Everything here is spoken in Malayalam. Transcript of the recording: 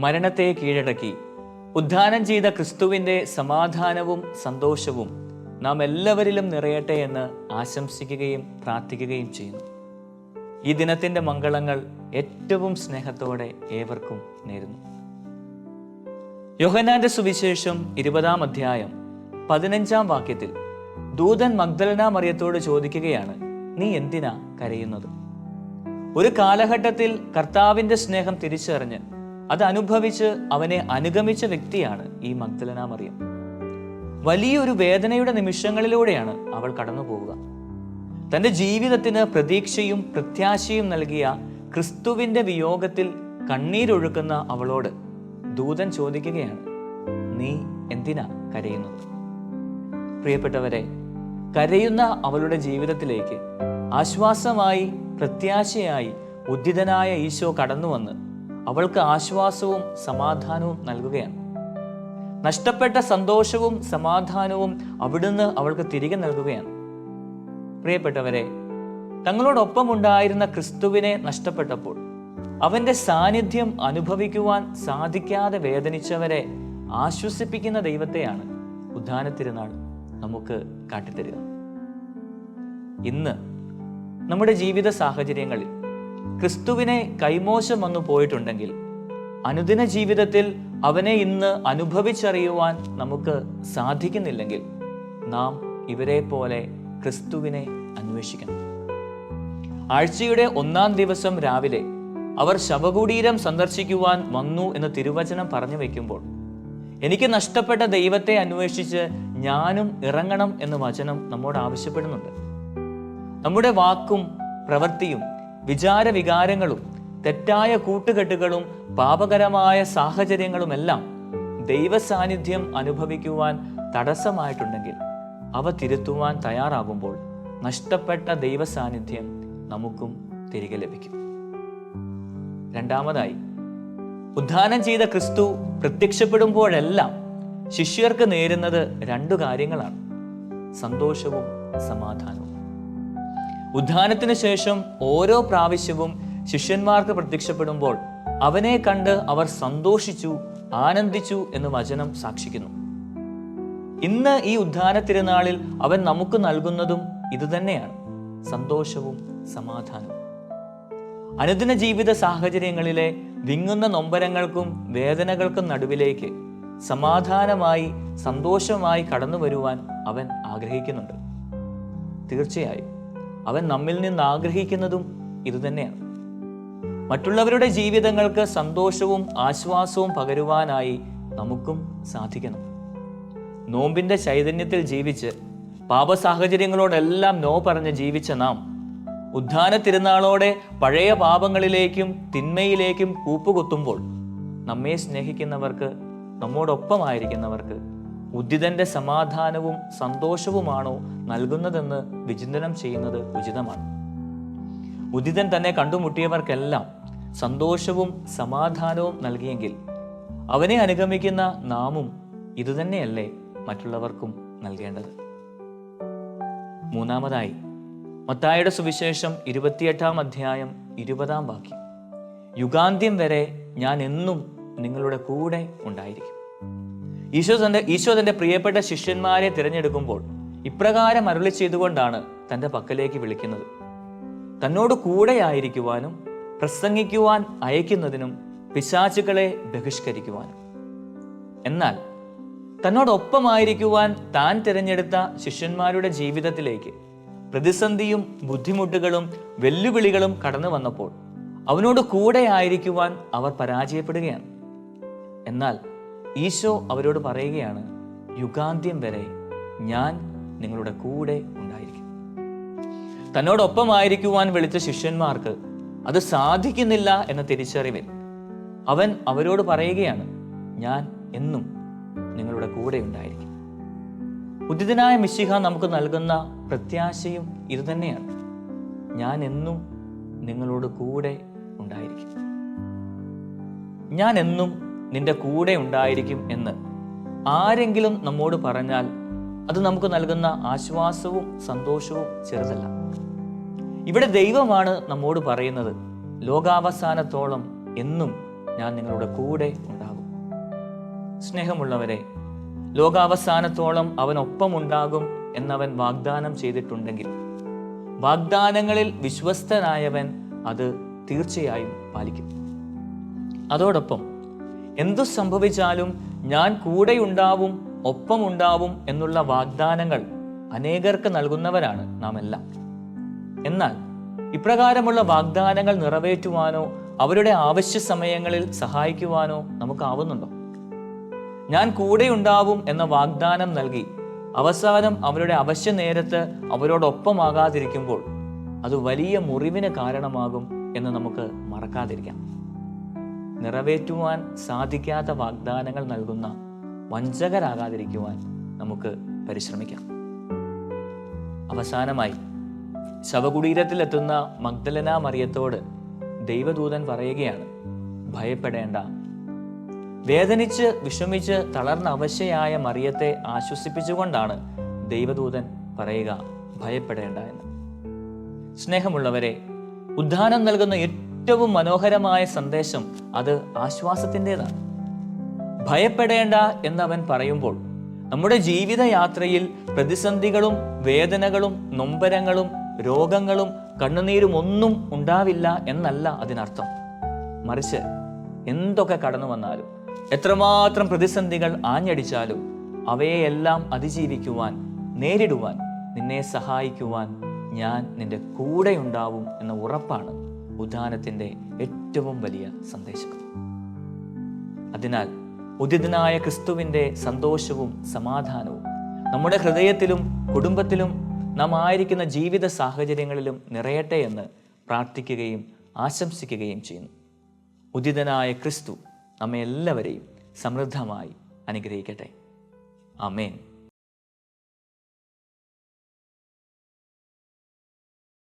മരണത്തെ കീഴടക്കി ഉദ്ധാനം ചെയ്ത ക്രിസ്തുവിൻ്റെ സമാധാനവും സന്തോഷവും നാം എല്ലാവരിലും നിറയട്ടെ എന്ന് ആശംസിക്കുകയും പ്രാർത്ഥിക്കുകയും ചെയ്യുന്നു. ഈ ദിനത്തിൻ്റെ മംഗളങ്ങൾ ഏറ്റവും സ്നേഹത്തോടെ ഏവർക്കും നേരുന്നു. യോഹന്നാന്റെ സുവിശേഷം 20-ാം അധ്യായം 15-ാം വാക്യത്തിൽ ദൂതൻ മഗ്ദലന മറിയത്തോട് ചോദിക്കുകയാണ്, നീ എന്തിനാ കരയുന്നത്? ഒരു കാലഘട്ടത്തിൽ കർത്താവിൻ്റെ സ്നേഹം തിരിച്ചറിഞ്ഞ് അത് അനുഭവിച്ച് അവനെ അനുഗമിച്ച വ്യക്തിയാണ് ഈ മഗ്ദലന മറിയം. വലിയൊരു വേദനയുടെ നിമിഷങ്ങളിലൂടെയാണ് അവൾ കടന്നു പോവുക. തൻ്റെ ജീവിതത്തിന് പ്രതീക്ഷയും പ്രത്യാശയും നൽകിയ ക്രിസ്തുവിൻ്റെ വിയോഗത്തിൽ കണ്ണീരൊഴുക്കുന്ന അവളോട് ദൂതൻ ചോദിക്കുകയാണ്, നീ എന്തിനാ കരയുന്നത്? പ്രിയപ്പെട്ടവരെ, കരയുന്ന അവളുടെ ജീവിതത്തിലേക്ക് ആശ്വാസമായി പ്രത്യാശയായി ഉദ്ധിതനായ ഈശോ കടന്നുവന്ന് അവൾക്ക് ആശ്വാസവും സമാധാനവും നൽകുകയാണ്. നഷ്ടപ്പെട്ട സന്തോഷവും സമാധാനവും അവിടുന്ന് അവൾക്ക് തിരികെ നൽകുകയാണ്. പ്രിയപ്പെട്ടവരെ, തങ്ങളോടൊപ്പം ഉണ്ടായിരുന്ന ക്രിസ്തുവിനെ നഷ്ടപ്പെട്ടപ്പോൾ അവൻ്റെ സാന്നിധ്യം അനുഭവിക്കുവാൻ സാധിക്കാതെ വേദനിച്ചവരെ ആശ്വസിപ്പിക്കുന്ന ദൈവത്തെയാണ് ഉദ്ധാന തിരുനാൾ നമുക്ക് കാട്ടിത്തരിക. ഇന്ന് നമ്മുടെ ജീവിത സാഹചര്യങ്ങളിൽ ക്രിസ്തുവിനെ കൈമോശം വന്നു പോയിട്ടുണ്ടെങ്കിൽ അനുദിന ജീവിതത്തിൽ അവനെ ഇന്ന് അനുഭവിച്ചറിയുവാൻ നമുക്ക് സാധിക്കുന്നില്ലെങ്കിൽ നാം ഇവരെ പോലെ ക്രിസ്തുവിനെ അന്വേഷിക്കണം. ആഴ്ചയുടെ 1-ാം ദിവസം രാവിലെ അവർ ശവകുടീരം സന്ദർശിക്കുവാൻ വന്നു എന്ന് തിരുവചനം പറഞ്ഞു വയ്ക്കുമ്പോൾ എനിക്ക് നഷ്ടപ്പെട്ട ദൈവത്തെ അന്വേഷിച്ച് ഞാനും ഇറങ്ങണം എന്ന് വചനം നമ്മോട് ആവശ്യപ്പെടുന്നുണ്ട്. നമ്മുടെ വാക്കും പ്രവൃത്തിയും വിചാരവികാരങ്ങളും തെറ്റായ കൂട്ടുകെട്ടുകളും പാപകരമായ സാഹചര്യങ്ങളുമെല്ലാം ദൈവ സാന്നിധ്യം അനുഭവിക്കുവാൻ തടസ്സമായിട്ടുണ്ടെങ്കിൽ അവ തിരുത്തുവാൻ തയ്യാറാകുമ്പോൾ നഷ്ടപ്പെട്ട ദൈവ സാന്നിധ്യം നമുക്കും തിരികെ ലഭിക്കും. രണ്ടാമതായി, ഉദ്ധാനം ചെയ്ത ക്രിസ്തു പ്രത്യക്ഷപ്പെടുമ്പോഴെല്ലാം ശിഷ്യർക്ക് നേരുന്നത് 2 കാര്യങ്ങളാണ്: സന്തോഷവും സമാധാനവും. ഉദ്ധാനത്തിന് ശേഷം ഓരോ പ്രാവശ്യവും ശിഷ്യന്മാർക്ക് പ്രത്യക്ഷപ്പെടുമ്പോൾ അവനെ കണ്ട് അവർ സന്തോഷിച്ചു, ആനന്ദിച്ചു എന്ന് വചനം സാക്ഷിക്കുന്നു. ഇന്ന് ഈ ഉദ്ധാന തിരുനാളിൽ അവൻ നമുക്ക് നൽകുന്നതും ഇതുതന്നെയാണ്: സന്തോഷവും സമാധാനവും. അനുദിന ജീവിത സാഹചര്യങ്ങളിലെ വിങ്ങുന്ന നൊമ്പരങ്ങൾക്കും വേദനകൾക്കും നടുവിലേക്ക് സമാധാനമായി സന്തോഷമായി കടന്നു വരുവാൻ അവൻ ആഗ്രഹിക്കുന്നുണ്ട്. തീർച്ചയായും അവൻ നമ്മിൽ നിന്ന് ആഗ്രഹിക്കുന്നതും ഇതുതന്നെയാണ്. മറ്റുള്ളവരുടെ ജീവിതങ്ങൾക്ക് സന്തോഷവും ആശ്വാസവും പകരുവാനായി നമുക്കും സാധിക്കണം. നോമ്പിന്റെ ചൈതന്യത്തിൽ ജീവിച്ച് പാപസാഹചര്യങ്ങളോടെല്ലാം നോ പറഞ്ഞ് ജീവിച്ച നാം ഉദ്ധാന തിരുനാളോടെ പഴയ പാപങ്ങളിലേക്കും തിന്മയിലേക്കും കൂപ്പുകുത്തുമ്പോൾ നമ്മെ സ്നേഹിക്കുന്നവർക്ക്, നമ്മോടൊപ്പമായിരിക്കുന്നവർക്ക് ഉദ്ധിതന്റെ സമാധാനവും സന്തോഷവുമാണോ നൽകുന്നതെന്ന് വിചിന്തനം ചെയ്യുന്നത് ഉചിതമാണ്. ഉദ്ധിതൻ തന്നെ കണ്ടുമുട്ടിയവർക്കെല്ലാം സന്തോഷവും സമാധാനവും നൽകിയെങ്കിൽ അവനെ അനുഗമിക്കുന്ന നാമും ഇതുതന്നെയല്ലേ മറ്റുള്ളവർക്കും നൽകേണ്ടത്? മൂന്നാമതായി, മത്തായിയുടെ സുവിശേഷം 28-ാം അധ്യായം 20-ാം വാക്യം, യുഗാന്ത്യം വരെ ഞാൻ എന്നും നിങ്ങളുടെ കൂടെ ഉണ്ടായിരിക്കും. ഈശോ തന്റെ പ്രിയപ്പെട്ട ശിഷ്യന്മാരെ തിരഞ്ഞെടുക്കുമ്പോൾ ഇപ്രകാരം അരുളി ചെയ്തുകൊണ്ടാണ് തൻ്റെ പക്കലേക്ക് വിളിക്കുന്നത്. തന്നോട് കൂടെയായിരിക്കുവാനും പ്രസംഗിക്കുവാൻ അയക്കുന്നതിനും പിശാചുക്കളെ ബഹിഷ്കരിക്കുവാനും. എന്നാൽ തന്നോടൊപ്പമായിരിക്കുവാൻ താൻ തിരഞ്ഞെടുത്ത ശിഷ്യന്മാരുടെ ജീവിതത്തിലേക്ക് പ്രതിസന്ധിയും ബുദ്ധിമുട്ടുകളും വെല്ലുവിളികളും കടന്നു വന്നപ്പോൾ അവനോട് കൂടെ ആയിരിക്കുവാൻ അവർ പരാജയപ്പെടുകയാണ്. എന്നാൽ ഈശോ അവരോട് പറയുകയാണ്, യുഗാന്ത്യം വരെ ഞാൻ നിങ്ങളുടെ കൂടെ ഉണ്ടായിരിക്കും. തന്നോടൊപ്പമായിരിക്കുവാൻ വിളിച്ച ശിഷ്യന്മാർക്ക് അത് സാധിക്കുന്നില്ല എന്ന തിരിച്ചറിവിൽ അവൻ അവരോട് പറയുകയാണ്, ഞാൻ എന്നും നിങ്ങളുടെ കൂടെ ഉണ്ടായിരിക്കും. ഉദ്ധിതനായ മിശിഹ നമുക്ക് നൽകുന്ന പ്രത്യാശയും ഇതുതന്നെയാണ്: ഞാൻ എന്നും നിങ്ങളോട് കൂടെ ഉണ്ടായിരിക്കും. ഞാൻ എന്നും നിന്റെ കൂടെ ഉണ്ടായിരിക്കും എന്ന് ആരെങ്കിലും നമ്മോട് പറഞ്ഞാൽ അത് നമുക്ക് നൽകുന്ന ആശ്വാസവും സന്തോഷവും ചെറുതല്ല. ഇവിടെ ദൈവമാണ് നമ്മോട് പറയുന്നത്, ലോകാവസാനത്തോളം എന്നും ഞാൻ നിങ്ങളുടെ കൂടെ ഉണ്ടാകും. സ്നേഹമുള്ളവരെ, ലോകാവസാനത്തോളം അവനൊപ്പമുണ്ടാകും എന്നവൻ വാഗ്ദാനം ചെയ്തിട്ടുണ്ടെങ്കിൽ വാഗ്ദാനങ്ങളിൽ വിശ്വസ്തനായവൻ അത് തീർച്ചയായും പാലിക്കും. അതോടൊപ്പം എന്തു സംഭവിച്ചാലും ഞാൻ കൂടെയുണ്ടാവും, ഒപ്പമുണ്ടാവും എന്നുള്ള വാഗ്ദാനങ്ങൾ അനേകർക്ക് നൽകുന്നവരാണ് നാം എല്ലാം. എന്നാൽ ഇപ്രകാരമുള്ള വാഗ്ദാനങ്ങൾ നിറവേറ്റുവാനോ അവരുടെ ആവശ്യ സമയങ്ങളിൽ സഹായിക്കുവാനോ നമുക്കാവുന്നുണ്ടോ? ഞാൻ കൂടെയുണ്ടാവും എന്ന വാഗ്ദാനം നൽകി അവസാനം അവരുടെ അവശ്യ നേരത്ത് അവരോടൊപ്പമാകാതിരിക്കുമ്പോൾ അത് വലിയ മുറിവിന് കാരണമാകും എന്ന് നമുക്ക് മറക്കാതിരിക്കാം. നിറവേറ്റുവാൻ സാധിക്കാത്ത വാഗ്ദാനങ്ങൾ നൽകുന്ന വഞ്ചകരാകാതിരിക്കുവാൻ നമുക്ക് പരിശ്രമിക്കാം. അവസാനമായി ശവകുടീരത്തിലെത്തുന്ന മഗ്ദലന മറിയത്തോട് ദൈവദൂതൻ പറയുകയാണ്, ഭയപ്പെടേണ്ട. വേദനിച്ച് വിഷമിച്ച് തളർന്ന അവശയായ മറിയത്തെ ആശ്വസിപ്പിച്ചുകൊണ്ടാണ് ദൈവദൂതൻ പറയുക, ഭയപ്പെടേണ്ട എന്ന്. സ്നേഹമുള്ളവരെ, ഉദ്ധാനം നൽകുന്ന ഏറ്റവും മനോഹരമായ സന്ദേശം അത് ആശ്വാസത്തിൻ്റെതാണ്. ഭയപ്പെടേണ്ട എന്നവൻ പറയുമ്പോൾ നമ്മുടെ ജീവിതയാത്രയിൽ പ്രതിസന്ധികളും വേദനകളും നൊമ്പരങ്ങളും രോഗങ്ങളും കണ്ണുനീരും ഒന്നും ഉണ്ടാവില്ല എന്നല്ല അതിനർത്ഥം. മറിച്ച് എന്തൊക്കെ കടന്നു വന്നാലും എത്രമാത്രം പ്രതിസന്ധികൾ ആഞ്ഞടിച്ചാലും അവയെല്ലാം അതിജീവിക്കുവാൻ, നേരിടുവാൻ, നിന്നെ സഹായിക്കുവാൻ ഞാൻ നിന്റെ കൂടെയുണ്ടാവും എന്ന ഉറപ്പാണ് ഉദ്ധാനത്തിൻ്റെ ഏറ്റവും വലിയ സന്ദേശം. അതിനാൽ ഉദിതനായ ക്രിസ്തുവിൻ്റെ സന്തോഷവും സമാധാനവും നമ്മുടെ ഹൃദയത്തിലും കുടുംബത്തിലും നാം ആയിരിക്കുന്ന ജീവിത സാഹചര്യങ്ങളിലും നിറയട്ടെ എന്ന് പ്രാർത്ഥിക്കുകയും ആശംസിക്കുകയും ചെയ്യുന്നു. ഉദിതനായ ക്രിസ്തു നമ്മെ എല്ലാവരെയും സമൃദ്ധമായി അനുഗ്രഹിക്കട്ടെ. ആമേൻ.